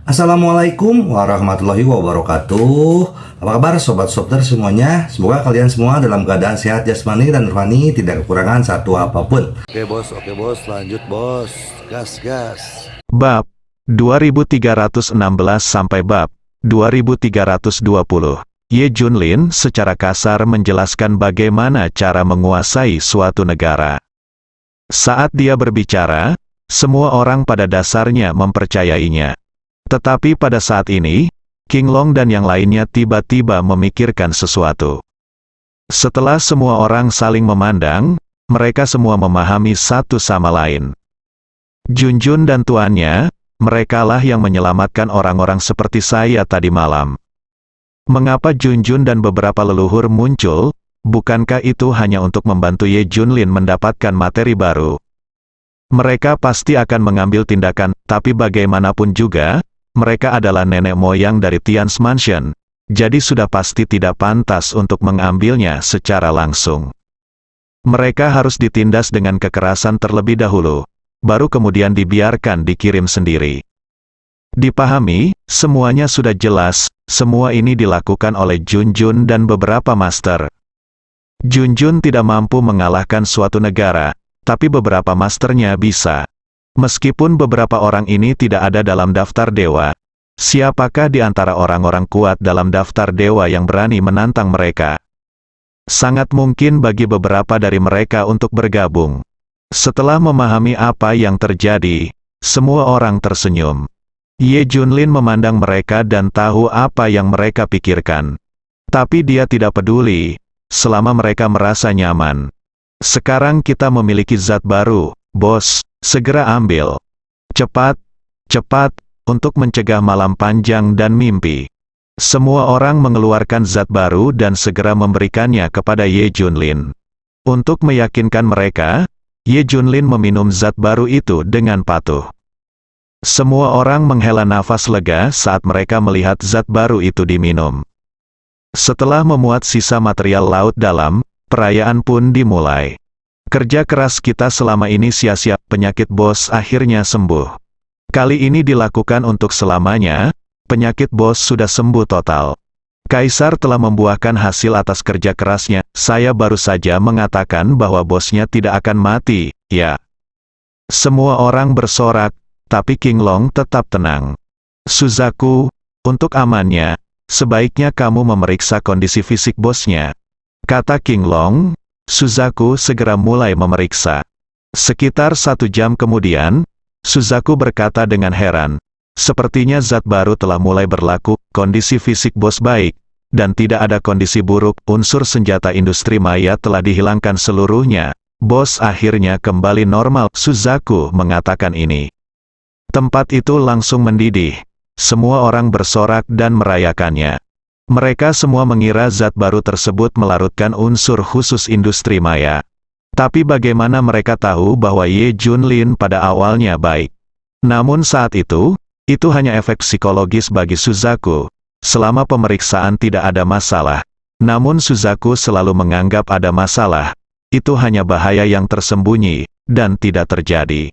Assalamualaikum warahmatullahi wabarakatuh. Apa kabar sobat Sopter semuanya? Semoga kalian semua dalam keadaan sehat jasmani dan rohani, tidak kekurangan satu apapun. Oke bos, lanjut bos. Gas, gas. Bab 2316 sampai bab 2320. Ye Junlin secara kasar menjelaskan bagaimana cara menguasai suatu negara. Saat dia berbicara, semua orang pada dasarnya mempercayainya. Tetapi pada saat ini, King Long dan yang lainnya tiba-tiba memikirkan sesuatu. Setelah semua orang saling memandang, mereka semua memahami satu sama lain. Junjun dan tuannya, merekalah yang menyelamatkan orang-orang seperti saya tadi malam. Mengapa Junjun dan beberapa leluhur muncul? Bukankah itu hanya untuk membantu Ye Junlin mendapatkan materi baru? Mereka pasti akan mengambil tindakan, tapi bagaimanapun juga, mereka adalah nenek moyang dari Tian's Mansion, jadi sudah pasti tidak pantas untuk mengambilnya secara langsung. Mereka harus ditindas dengan kekerasan terlebih dahulu, baru kemudian dibiarkan dikirim sendiri. Dipahami, semuanya sudah jelas, semua ini dilakukan oleh Junjun dan beberapa master. Junjun tidak mampu mengalahkan suatu negara, tapi beberapa masternya bisa. Meskipun beberapa orang ini tidak ada dalam daftar dewa, siapakah di antara orang-orang kuat dalam daftar dewa yang berani menantang mereka? Sangat mungkin bagi beberapa dari mereka untuk bergabung. Setelah memahami apa yang terjadi, semua orang tersenyum. Ye Junlin memandang mereka dan tahu apa yang mereka pikirkan. Tapi dia tidak peduli, selama mereka merasa nyaman. Sekarang kita memiliki zat baru, bos, segera ambil. Cepat, cepat, untuk mencegah malam panjang dan mimpi. Semua orang mengeluarkan zat baru dan segera memberikannya kepada Ye Junlin. Untuk meyakinkan mereka, Ye Junlin meminum zat baru itu dengan patuh. Semua orang menghela nafas lega saat mereka melihat zat baru itu diminum. Setelah memuat sisa material laut dalam, perayaan pun dimulai. Kerja keras kita selama ini sia-sia, penyakit bos akhirnya sembuh. Kali ini dilakukan untuk selamanya, penyakit bos sudah sembuh total. Kaisar telah membuahkan hasil atas kerja kerasnya, saya baru saja mengatakan bahwa bosnya tidak akan mati, ya. Semua orang bersorak, tapi King Long tetap tenang. Suzaku, untuk amannya, sebaiknya kamu memeriksa kondisi fisik bosnya, kata King Long. Suzaku segera mulai memeriksa. Sekitar 1 jam kemudian, Suzaku berkata dengan heran, sepertinya zat baru telah mulai berlaku, kondisi fisik bos baik, dan tidak ada kondisi buruk, unsur senjata industri maya telah dihilangkan seluruhnya, bos akhirnya kembali normal. Suzaku mengatakan ini. Tempat itu langsung mendidih, semua orang bersorak dan merayakannya. Mereka semua mengira zat baru tersebut melarutkan unsur khusus industri maya. Tapi bagaimana mereka tahu bahwa Ye Junlin pada awalnya baik? Namun saat itu hanya efek psikologis bagi Suzaku. Selama pemeriksaan tidak ada masalah. Namun Suzaku selalu menganggap ada masalah. Itu hanya bahaya yang tersembunyi, dan tidak terjadi.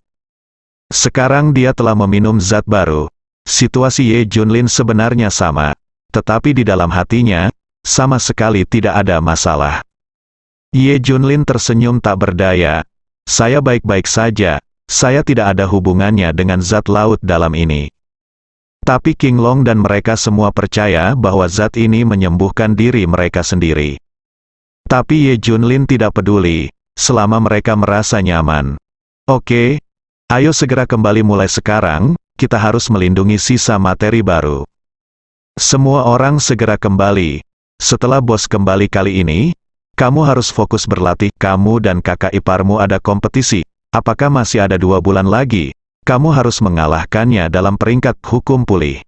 Sekarang dia telah meminum zat baru. Situasi Ye Junlin sebenarnya sama. Tetapi di dalam hatinya, sama sekali tidak ada masalah. Ye Junlin tersenyum tak berdaya. Saya baik-baik saja, saya tidak ada hubungannya dengan zat laut dalam ini. Tapi King Long dan mereka semua percaya bahwa zat ini menyembuhkan diri mereka sendiri. Tapi Ye Junlin tidak peduli, selama mereka merasa nyaman. Oke, ayo segera kembali mulai sekarang, kita harus melindungi sisa materi baru. Semua orang segera kembali. Setelah bos kembali kali ini, kamu harus fokus berlatih. Kamu dan kakak iparmu ada kompetisi. Apakah masih ada 2 bulan lagi? Kamu harus mengalahkannya dalam peringkat hukum pulih.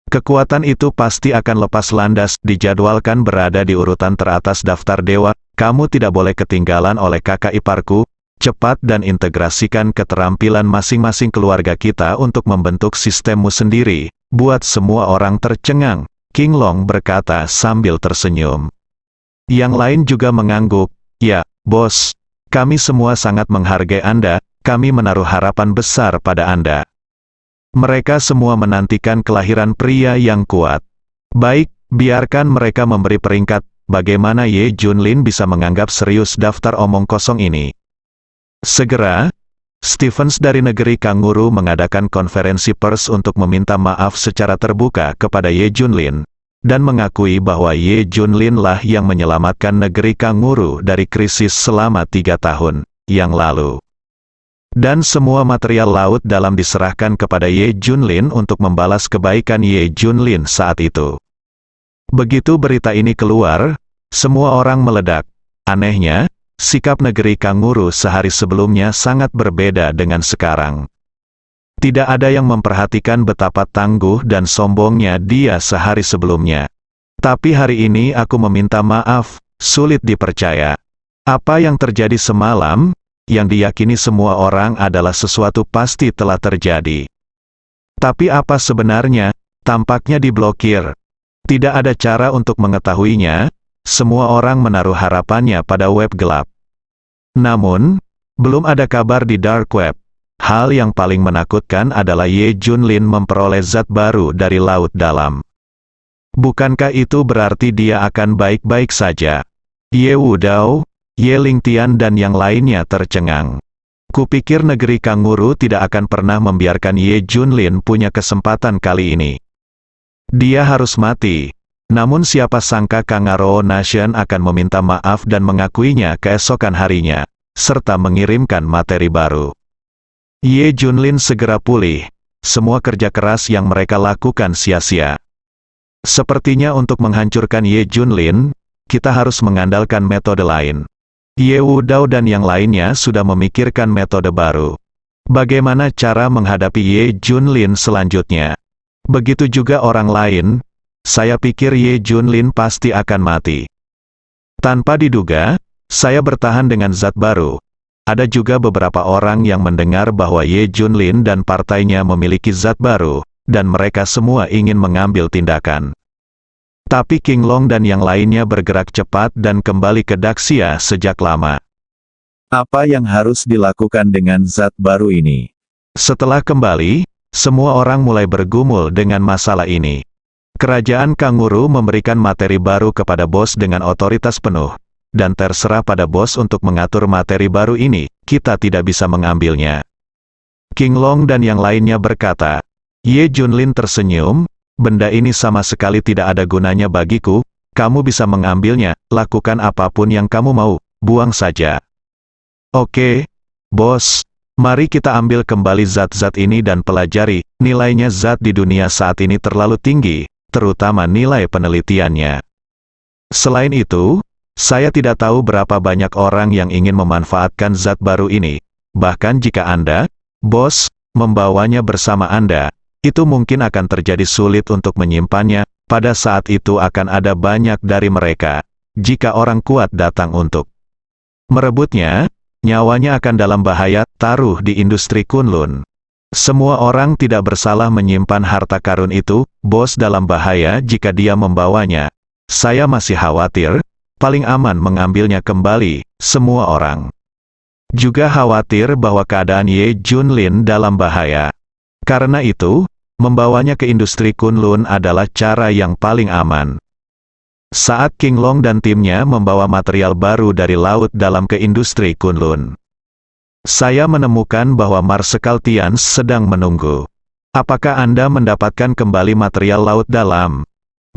Kekuatan itu pasti akan lepas landas, dijadwalkan berada di urutan teratas daftar dewa. Kamu tidak boleh ketinggalan oleh kakak iparku. Cepat dan integrasikan keterampilan masing-masing keluarga kita untuk membentuk sistemmu sendiri. Buat semua orang tercengang, King Long berkata sambil tersenyum. Yang lain juga mengangguk, ya, bos, kami semua sangat menghargai Anda, kami menaruh harapan besar pada Anda. Mereka semua menantikan kelahiran pria yang kuat. Baik, biarkan mereka memberi peringkat, bagaimana Ye Junlin bisa menganggap serius daftar omong kosong ini. Segera, Stevens dari negeri Kanguru mengadakan konferensi pers untuk meminta maaf secara terbuka kepada Ye Junlin, dan mengakui bahwa Ye Junlin lah yang menyelamatkan negeri Kanguru dari krisis selama 3 tahun yang lalu. Dan semua material laut dalam diserahkan kepada Ye Junlin untuk membalas kebaikan Ye Junlin saat itu. Begitu berita ini keluar, semua orang meledak. Anehnya, sikap negeri Kanguru sehari sebelumnya sangat berbeda dengan sekarang. Tidak ada yang memperhatikan betapa tangguh dan sombongnya dia sehari sebelumnya. Tapi hari ini aku meminta maaf, sulit dipercaya. Apa yang terjadi semalam, yang diyakini semua orang adalah sesuatu pasti telah terjadi. Tapi apa sebenarnya, tampaknya diblokir. Tidak ada cara untuk mengetahuinya, semua orang menaruh harapannya pada web gelap. Namun, belum ada kabar di dark web. Hal yang paling menakutkan adalah Ye Junlin memperoleh zat baru dari laut dalam. Bukankah itu berarti dia akan baik-baik saja? Ye Wudao, Ye Lingtian dan yang lainnya tercengang. Kupikir negeri Kanguru tidak akan pernah membiarkan Ye Junlin punya kesempatan kali ini. Dia harus mati. Namun siapa sangka Kangaro Nation akan meminta maaf dan mengakuinya keesokan harinya, serta mengirimkan materi baru. Ye Junlin segera pulih. Semua kerja keras yang mereka lakukan sia-sia. Sepertinya untuk menghancurkan Ye Junlin, kita harus mengandalkan metode lain. Ye Wudao dan yang lainnya sudah memikirkan metode baru. Bagaimana cara menghadapi Ye Junlin selanjutnya? Begitu juga orang lain, saya pikir Ye Junlin pasti akan mati. Tanpa diduga, saya bertahan dengan zat baru. Ada juga beberapa orang yang mendengar bahwa Ye Junlin dan partainya memiliki zat baru, dan mereka semua ingin mengambil tindakan. Tapi King Long dan yang lainnya bergerak cepat dan kembali ke Daxia sejak lama. Apa yang harus dilakukan dengan zat baru ini? Setelah kembali, semua orang mulai bergumul dengan masalah ini. Kerajaan Kanguru memberikan materi baru kepada bos dengan otoritas penuh. Dan terserah pada bos untuk mengatur materi baru ini, kita tidak bisa mengambilnya. King Long dan yang lainnya berkata, Ye Junlin tersenyum, benda ini sama sekali tidak ada gunanya bagiku, kamu bisa mengambilnya, lakukan apapun yang kamu mau, buang saja. Oke, bos, mari kita ambil kembali zat-zat ini dan pelajari, nilainya zat di dunia saat ini terlalu tinggi, terutama nilai penelitiannya. Selain itu, saya tidak tahu berapa banyak orang yang ingin memanfaatkan zat baru ini. Bahkan jika Anda, bos, membawanya bersama Anda, itu mungkin akan terjadi sulit untuk menyimpannya. Pada saat itu akan ada banyak dari mereka, jika orang kuat datang untuk merebutnya, nyawanya akan dalam bahaya. Taruh di industri Kunlun. Semua orang tidak bersalah menyimpan harta karun itu, bos dalam bahaya jika dia membawanya. Saya masih khawatir. Paling aman mengambilnya kembali, semua orang. Juga khawatir bahwa keadaan Ye Junlin dalam bahaya. Karena itu, membawanya ke industri Kunlun adalah cara yang paling aman. Saat King Long dan timnya membawa material baru dari laut dalam ke industri Kunlun, saya menemukan bahwa Marsekal Tians sedang menunggu. Apakah Anda mendapatkan kembali material laut dalam?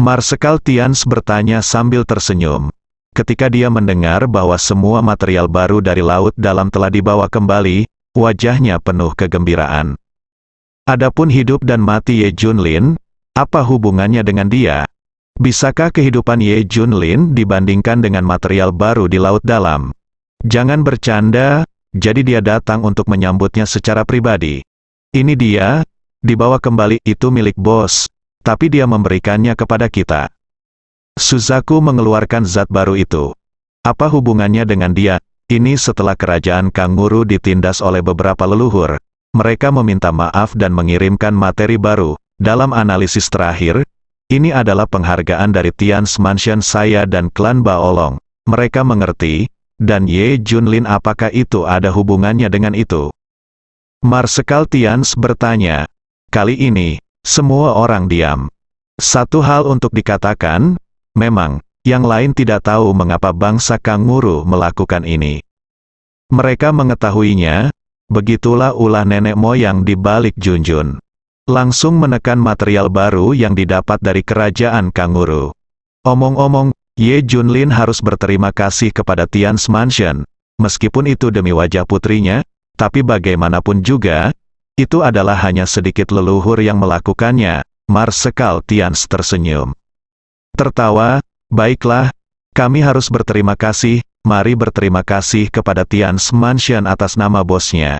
Marsekal Tians bertanya sambil tersenyum. Ketika dia mendengar bahwa semua material baru dari laut dalam telah dibawa kembali, wajahnya penuh kegembiraan. Adapun hidup dan mati Ye Junlin, apa hubungannya dengan dia? Bisakah kehidupan Ye Junlin dibandingkan dengan material baru di laut dalam? Jangan bercanda, jadi dia datang untuk menyambutnya secara pribadi. Ini dia, dibawa kembali, itu milik bos, tapi dia memberikannya kepada kita. Suzaku mengeluarkan zat baru itu. Apa hubungannya dengan dia? Ini setelah kerajaan Kanguru ditindas oleh beberapa leluhur. Mereka meminta maaf dan mengirimkan materi baru. Dalam analisis terakhir, ini adalah penghargaan dari Tians Mansion saya dan klan Baolong. Mereka mengerti, dan Ye Junlin apakah itu ada hubungannya dengan itu? Marsekal Tians bertanya. Kali ini, semua orang diam. Satu hal untuk dikatakan, memang, yang lain tidak tahu mengapa bangsa kanguru melakukan ini. Mereka mengetahuinya, begitulah ulah nenek moyang di balik Junjun. Langsung menekan material baru yang didapat dari kerajaan kanguru. Omong-omong, Ye Junlin harus berterima kasih kepada Tian's Mansion, meskipun itu demi wajah putrinya, tapi bagaimanapun juga, itu adalah hanya sedikit leluhur yang melakukannya. Marsekal Tians tersenyum. Tertawa, baiklah, kami harus berterima kasih, mari berterima kasih kepada Tian's Mansion atas nama bosnya.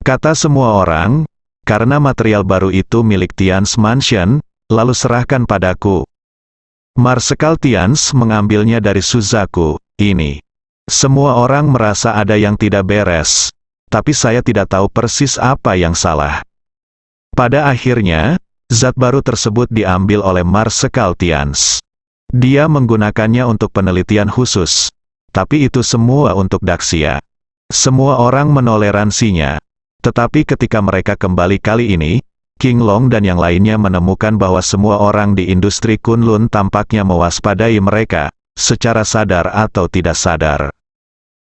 Kata semua orang, karena material baru itu milik Tian's Mansion, lalu serahkan padaku. Marsekal Tians mengambilnya dari Suzaku, ini. Semua orang merasa ada yang tidak beres. Tapi saya tidak tahu persis apa yang salah. Pada akhirnya, zat baru tersebut diambil oleh Marsekal Tians. Dia menggunakannya untuk penelitian khusus. Tapi itu semua untuk Daxia. Semua orang menoleransinya. Tetapi ketika mereka kembali kali ini, King Long dan yang lainnya menemukan bahwa semua orang di industri Kunlun tampaknya mewaspadai mereka, secara sadar atau tidak sadar.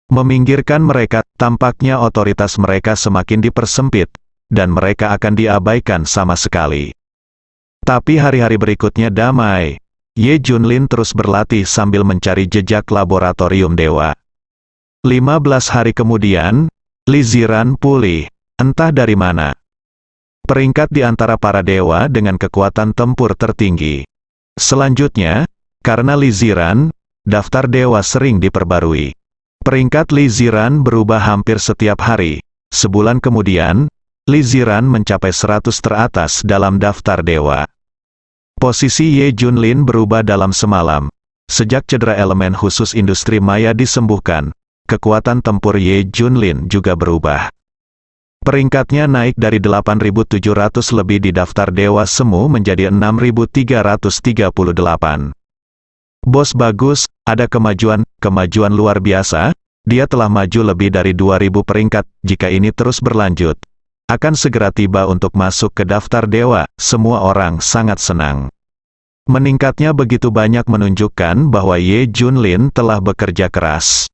Meminggirkan mereka, tampaknya otoritas mereka semakin dipersempit, dan mereka akan diabaikan sama sekali. Tapi hari-hari berikutnya damai. Ye Junlin terus berlatih sambil mencari jejak laboratorium dewa. 15 hari kemudian, Li Ziran pulih, entah dari mana. Peringkat di antara para dewa dengan kekuatan tempur tertinggi. Selanjutnya, karena Li Ziran, daftar dewa sering diperbarui. Peringkat Li Ziran berubah hampir setiap hari. Sebulan kemudian, Li Ziran mencapai 100 teratas dalam daftar dewa. Posisi Ye Junlin berubah dalam semalam. Sejak cedera elemen khusus industri maya disembuhkan, kekuatan tempur Ye Junlin juga berubah. Peringkatnya naik dari 8.700 lebih di daftar dewa semu menjadi 6.338. Bos bagus, ada kemajuan luar biasa, dia telah maju lebih dari 2.000 peringkat, jika ini terus berlanjut. Akan segera tiba untuk masuk ke daftar dewa, semua orang sangat senang. Meningkatnya begitu banyak menunjukkan bahwa Ye Junlin telah bekerja keras.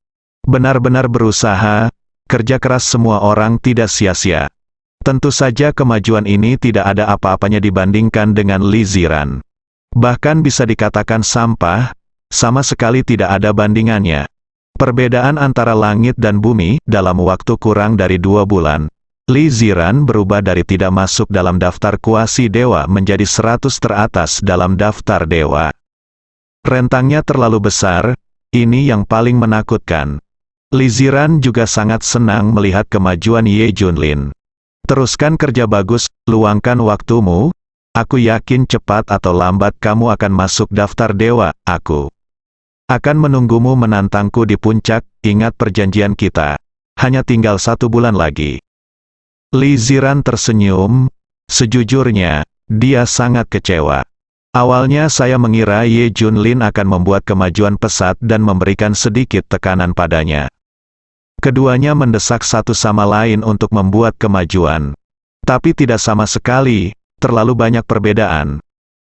Benar-benar berusaha, kerja keras semua orang tidak sia-sia. Tentu saja kemajuan ini tidak ada apa-apanya dibandingkan dengan Li Ziran. Bahkan bisa dikatakan sampah, sama sekali tidak ada bandingannya. Perbedaan antara langit dan bumi, dalam waktu kurang dari 2 bulan. Li Ziran berubah dari tidak masuk dalam daftar kuasi dewa menjadi 100 teratas dalam daftar dewa. Rentangnya terlalu besar, ini yang paling menakutkan. Li Ziran juga sangat senang melihat kemajuan Ye Junlin. Teruskan kerja bagus, luangkan waktumu, aku yakin cepat atau lambat kamu akan masuk daftar dewa, aku akan menunggumu menantangku di puncak, ingat perjanjian kita. Hanya tinggal 1 bulan lagi. Li Ziran tersenyum, sejujurnya, dia sangat kecewa. Awalnya saya mengira Ye Junlin akan membuat kemajuan pesat dan memberikan sedikit tekanan padanya. Keduanya mendesak satu sama lain untuk membuat kemajuan. Tapi tidak sama sekali, terlalu banyak perbedaan.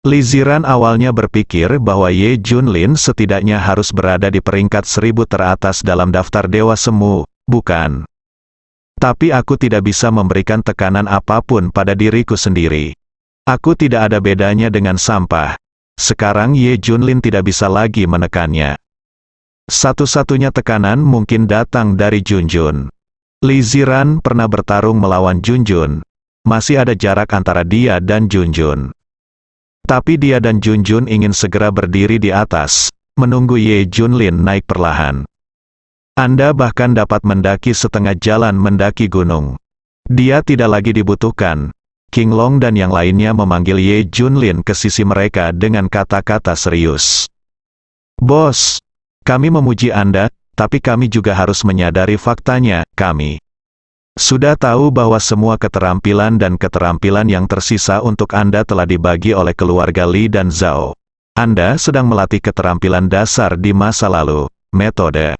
Li Ziran awalnya berpikir bahwa Ye Junlin setidaknya harus berada di peringkat 1000 teratas dalam daftar dewa semu, bukan? Tapi aku tidak bisa memberikan tekanan apapun pada diriku sendiri. Aku tidak ada bedanya dengan sampah. Sekarang Ye Junlin tidak bisa lagi menekannya. Satu-satunya tekanan mungkin datang dari Junjun. Li Ziran pernah bertarung melawan Junjun. Masih ada jarak antara dia dan Junjun. Tapi dia dan Junjun ingin segera berdiri di atas, menunggu Ye Junlin naik perlahan. Anda bahkan dapat mendaki setengah jalan mendaki gunung. Dia tidak lagi dibutuhkan. King Long dan yang lainnya memanggil Ye Junlin ke sisi mereka dengan kata-kata serius. Bos, kami memuji Anda, tapi kami juga harus menyadari faktanya, kami sudah tahu bahwa semua keterampilan dan keterampilan yang tersisa untuk Anda telah dibagi oleh keluarga Li dan Zhao. Anda sedang melatih keterampilan dasar di masa lalu, metode.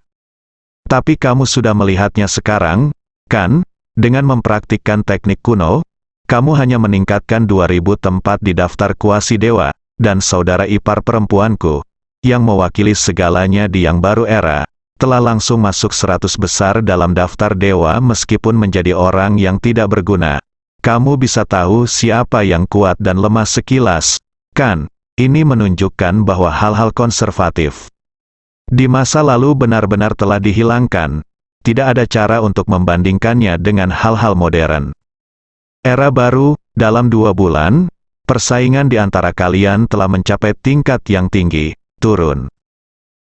Tapi kamu sudah melihatnya sekarang, kan? Dengan mempraktikkan teknik kuno, Kamu hanya meningkatkan 2000 tempat di daftar kuasi dewa, dan saudara ipar perempuanku, yang mewakili segalanya di yang baru era, telah langsung masuk 100 besar dalam daftar dewa meskipun menjadi orang yang tidak berguna. Kamu bisa tahu siapa yang kuat dan lemah sekilas, kan? Ini menunjukkan bahwa hal-hal konservatif di masa lalu benar-benar telah dihilangkan. Tidak ada cara untuk membandingkannya dengan hal-hal modern. Era baru, dalam 2 bulan, persaingan di antara kalian telah mencapai tingkat yang tinggi, turun.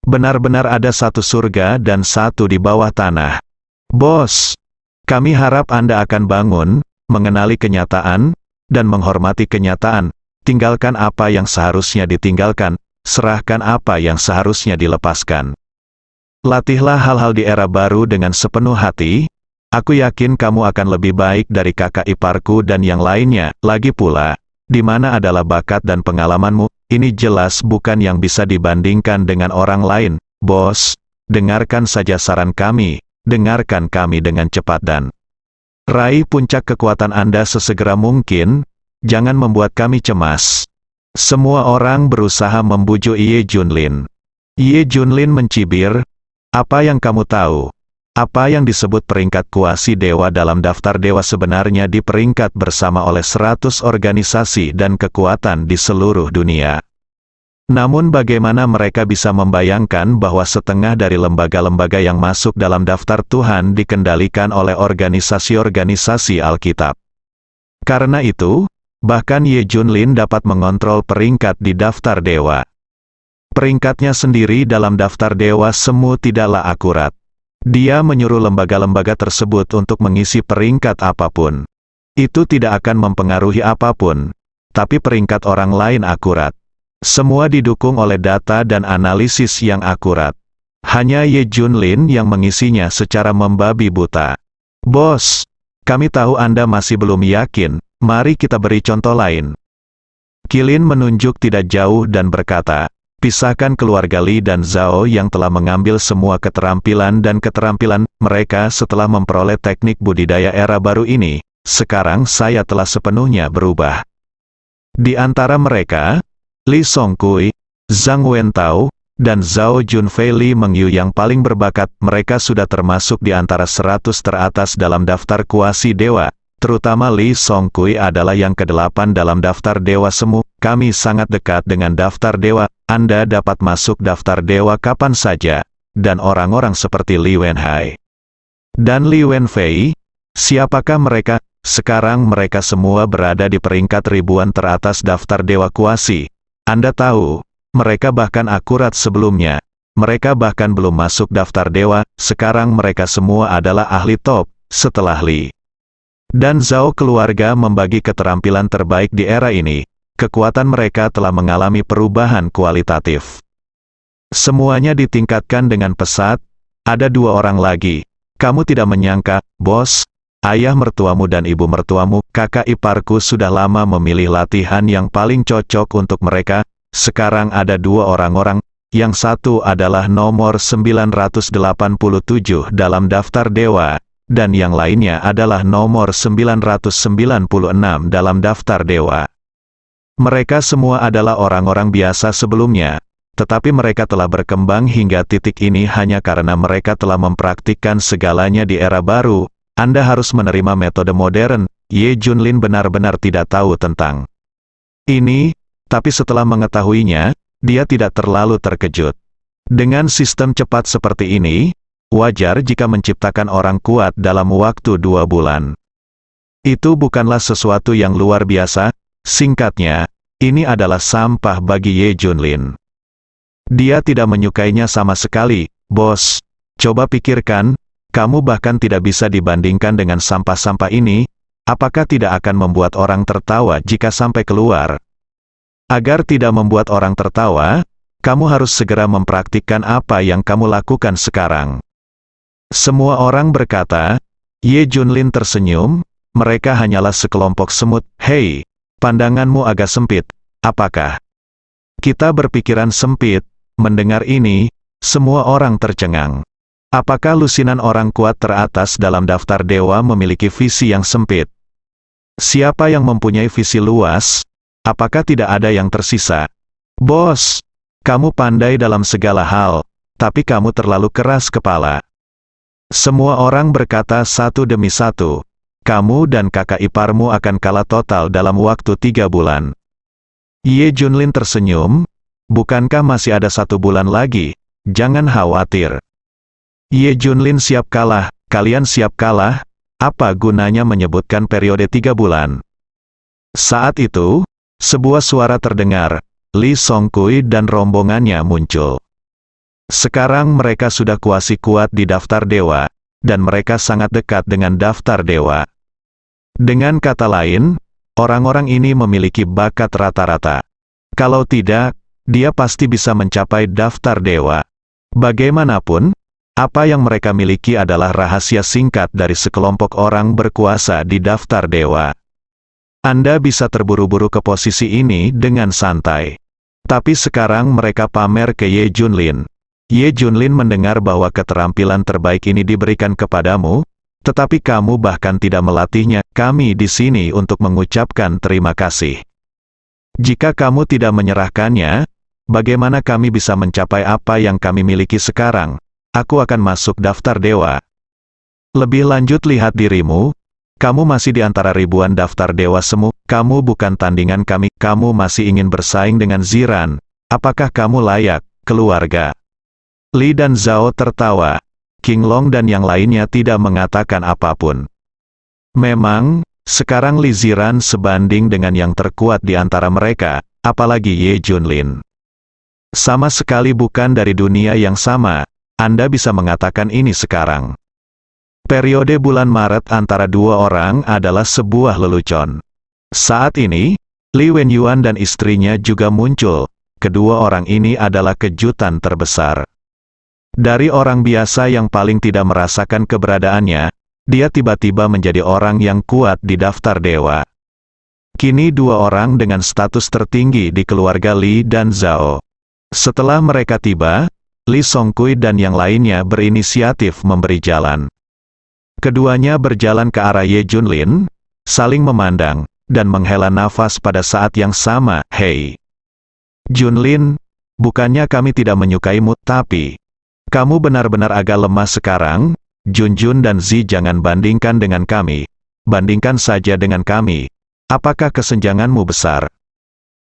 Benar-benar ada satu surga dan satu di bawah tanah. Bos, kami harap Anda akan bangun, mengenali kenyataan, dan menghormati kenyataan. Tinggalkan apa yang seharusnya ditinggalkan, serahkan apa yang seharusnya dilepaskan. Latihlah hal-hal di era baru dengan sepenuh hati. Aku yakin kamu akan lebih baik dari kakak iparku dan yang lainnya. Lagi pula, di mana adalah bakat dan pengalamanmu? Ini jelas bukan yang bisa dibandingkan dengan orang lain. Bos, dengarkan saja saran kami. Dengarkan kami dengan cepat dan raih puncak kekuatan Anda sesegera mungkin. Jangan membuat kami cemas. Semua orang berusaha membujuk Ye Junlin. Ye Junlin mencibir, apa yang kamu tahu? Apa yang disebut peringkat kuasi dewa dalam daftar dewa sebenarnya di peringkat bersama oleh 100 organisasi dan kekuatan di seluruh dunia. Namun bagaimana mereka bisa membayangkan bahwa setengah dari lembaga-lembaga yang masuk dalam daftar Tuhan dikendalikan oleh organisasi-organisasi Alkitab? Karena itu, bahkan Ye Junlin dapat mengontrol peringkat di daftar dewa. Peringkatnya sendiri dalam daftar dewa semu tidaklah akurat. Dia menyuruh lembaga-lembaga tersebut untuk mengisi peringkat apapun. Itu tidak akan mempengaruhi apapun. Tapi peringkat orang lain akurat. Semua didukung oleh data dan analisis yang akurat. Hanya Ye Junlin yang mengisinya secara membabi buta. Bos, kami tahu Anda masih belum yakin. Mari kita beri contoh lain. Qilin menunjuk tidak jauh dan berkata, pisahkan keluarga Li dan Zhao yang telah mengambil semua keterampilan dan keterampilan mereka setelah memperoleh teknik budidaya era baru ini. Sekarang saya telah sepenuhnya berubah. Di antara mereka, Li Songkui, Zhang Wentao, dan Zhao Junfei Li Mengyu yang paling berbakat, mereka sudah termasuk di antara 100 teratas dalam daftar kuasi dewa. Terutama Li Songkui adalah yang ke-8 dalam daftar dewa semu. Kami sangat dekat dengan daftar dewa. Anda dapat masuk daftar dewa kapan saja. Dan orang-orang seperti Li Wenhai dan Li Wenfei, siapakah mereka? Sekarang mereka semua berada di peringkat ribuan teratas daftar dewa kuasi. Anda tahu, mereka bahkan akurat sebelumnya. Mereka bahkan belum masuk daftar dewa. Sekarang mereka semua adalah ahli top, setelah Li dan Zhao keluarga membagi keterampilan terbaik di era ini. Kekuatan mereka telah mengalami perubahan kualitatif. Semuanya ditingkatkan dengan pesat. Ada 2 orang lagi. Kamu tidak menyangka, bos, ayah mertuamu dan ibu mertuamu, kakak iparku sudah lama memilih latihan yang paling cocok untuk mereka. Sekarang ada 2 orang-orang. Yang satu adalah nomor 987 dalam daftar dewa. Dan yang lainnya adalah nomor 996 dalam daftar dewa. Mereka semua adalah orang-orang biasa sebelumnya, tetapi mereka telah berkembang hingga titik ini hanya karena mereka telah mempraktikkan segalanya di era baru. Anda harus menerima metode modern. Ye Junlin benar-benar tidak tahu tentang ini, tapi setelah mengetahuinya, dia tidak terlalu terkejut. Dengan sistem cepat seperti ini, wajar jika menciptakan orang kuat dalam waktu 2 bulan. Itu bukanlah sesuatu yang luar biasa. Singkatnya, ini adalah sampah bagi Ye Junlin. Dia tidak menyukainya sama sekali. Bos, coba pikirkan, kamu bahkan tidak bisa dibandingkan dengan sampah-sampah ini. Apakah tidak akan membuat orang tertawa jika sampai keluar? Agar tidak membuat orang tertawa, kamu harus segera mempraktikkan apa yang kamu lakukan sekarang. Semua orang berkata. Ye Junlin tersenyum, mereka hanyalah sekelompok semut. Hei, pandanganmu agak sempit. Apakah kita berpikiran sempit? Mendengar ini, semua orang tercengang. Apakah lusinan orang kuat teratas dalam daftar dewa memiliki visi yang sempit? Siapa yang mempunyai visi luas? Apakah tidak ada yang tersisa? Bos, kamu pandai dalam segala hal, tapi kamu terlalu keras kepala. Semua orang berkata satu demi satu, kamu dan kakak iparmu akan kalah total dalam waktu 3 bulan. Ye Junlin tersenyum, bukankah masih ada 1 bulan lagi? Jangan khawatir. Ye Junlin siap kalah, kalian siap kalah? Apa gunanya menyebutkan periode 3 bulan? Saat itu, sebuah suara terdengar, Li Songkui dan rombongannya muncul. Sekarang mereka sudah kuat di daftar dewa, dan mereka sangat dekat dengan daftar dewa. Dengan kata lain, orang-orang ini memiliki bakat rata-rata. Kalau tidak, dia pasti bisa mencapai daftar dewa. Bagaimanapun, apa yang mereka miliki adalah rahasia singkat dari sekelompok orang berkuasa di daftar dewa. Anda bisa terburu-buru ke posisi ini dengan santai. Tapi sekarang mereka pamer ke Ye Junlin. Ye Junlin mendengar bahwa keterampilan terbaik ini diberikan kepadamu, tetapi kamu bahkan tidak melatihnya. Kami di sini untuk mengucapkan terima kasih. Jika kamu tidak menyerahkannya, bagaimana kami bisa mencapai apa yang kami miliki sekarang? Aku akan masuk daftar dewa. Lebih lanjut lihat dirimu, kamu masih di antara ribuan daftar dewa semu, kamu bukan tandingan kami, kamu masih ingin bersaing dengan Ziran. Apakah kamu layak, keluarga? Li dan Zhao tertawa. King Long dan yang lainnya tidak mengatakan apapun. Memang, sekarang Li Ziran sebanding dengan yang terkuat di antara mereka, apalagi Ye Junlin. Sama sekali bukan dari dunia yang sama. Anda bisa mengatakan ini sekarang. Periode bulan Maret antara 2 orang adalah sebuah lelucon. Saat ini, Li Wenyuan dan istrinya juga muncul. Kedua orang ini adalah kejutan terbesar. Dari orang biasa yang paling tidak merasakan keberadaannya, dia tiba-tiba menjadi orang yang kuat di daftar dewa. Kini 2 orang dengan status tertinggi di keluarga Li dan Zhao. Setelah mereka tiba, Li Songkui dan yang lainnya berinisiatif memberi jalan. Keduanya berjalan ke arah Ye Junlin, saling memandang, dan menghela nafas pada saat yang sama. Hei, Junlin, bukannya kami tidak menyukaimu, tapi kamu benar-benar agak lemah sekarang. Junjun dan Zi jangan bandingkan dengan kami. Bandingkan saja dengan kami. Apakah kesenjanganmu besar?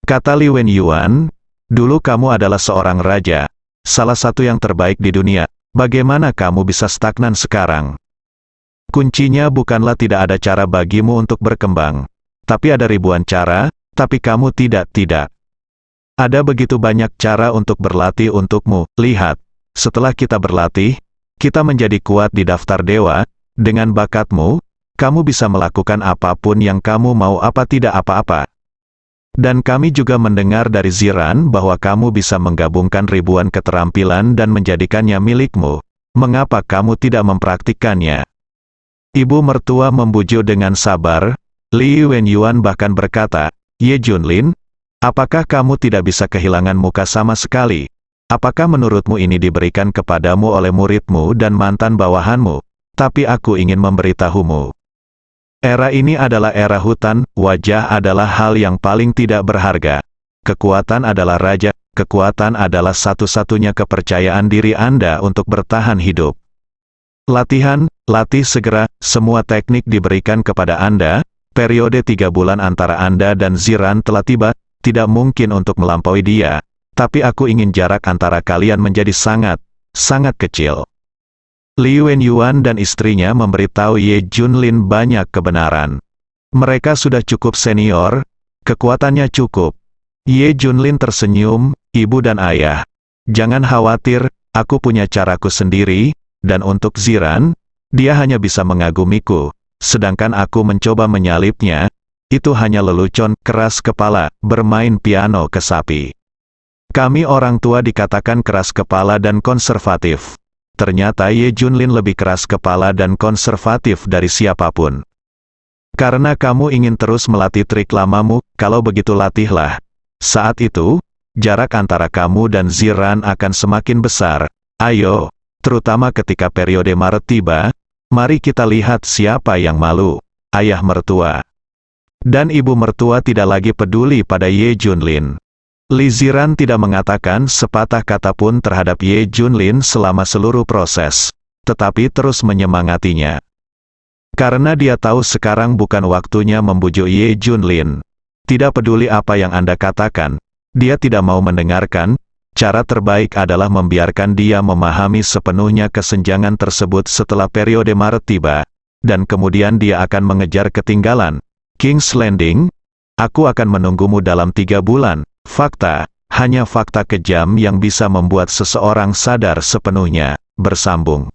Kata Li Wenyuan, dulu kamu adalah seorang raja. Salah satu yang terbaik di dunia, bagaimana kamu bisa stagnan sekarang? Kuncinya bukanlah tidak ada cara bagimu untuk berkembang. Tapi ada ribuan cara, tapi kamu tidak. Ada begitu banyak cara untuk berlatih untukmu. Lihat, setelah kita berlatih, kita menjadi kuat di daftar dewa. Dengan bakatmu, kamu bisa melakukan apapun yang kamu mau, apa tidak apa-apa. Dan kami juga mendengar dari Ziran bahwa kamu bisa menggabungkan ribuan keterampilan dan menjadikannya milikmu. Mengapa kamu tidak mempraktikkannya? Ibu mertua membujuk dengan sabar. Li Wenyuan bahkan berkata, Ye Junlin, apakah kamu tidak bisa kehilangan muka sama sekali? Apakah menurutmu ini diberikan kepadamu oleh muridmu dan mantan bawahanmu? Tapi aku ingin memberitahumu. Era ini adalah era hutan, wajah adalah hal yang paling tidak berharga. Kekuatan adalah raja, kekuatan adalah satu-satunya kepercayaan diri Anda untuk bertahan hidup. Latihan, latih segera, semua teknik diberikan kepada Anda, periode 3 bulan antara Anda dan Ziran telah tiba, tidak mungkin untuk melampaui dia, tapi aku ingin jarak antara kalian menjadi sangat kecil. Li Wenyuan dan istrinya memberitahu Ye Junlin banyak kebenaran. Mereka sudah cukup senior, kekuatannya cukup. Ye Junlin tersenyum, ibu dan ayah. Jangan khawatir, aku punya caraku sendiri, dan untuk Ziran, dia hanya bisa mengagumiku, sedangkan aku mencoba menyalipnya, itu hanya lelucon, keras kepala, bermain piano ke sapi. Kami orang tua dikatakan keras kepala dan konservatif. Ternyata Ye Junlin lebih keras kepala dan konservatif dari siapapun. Karena kamu ingin terus melatih trik lamamu, kalau begitu latihlah. Saat itu, jarak antara kamu dan Ziran akan semakin besar. Ayo, terutama ketika periode Maret tiba, mari kita lihat siapa yang malu. Ayah mertua. Dan ibu mertua tidak lagi peduli pada Ye Junlin. Li Ziran tidak mengatakan sepatah kata pun terhadap Ye Junlin selama seluruh proses, tetapi terus menyemangatinya. Karena dia tahu sekarang bukan waktunya membujuk Ye Junlin. Tidak peduli apa yang Anda katakan, dia tidak mau mendengarkan. Cara terbaik adalah membiarkan dia memahami sepenuhnya kesenjangan tersebut setelah periode Maret tiba, dan kemudian dia akan mengejar ketinggalan. King's Landing, aku akan menunggumu dalam 3 bulan. Fakta, hanya fakta kejam yang bisa membuat seseorang sadar sepenuhnya, bersambung.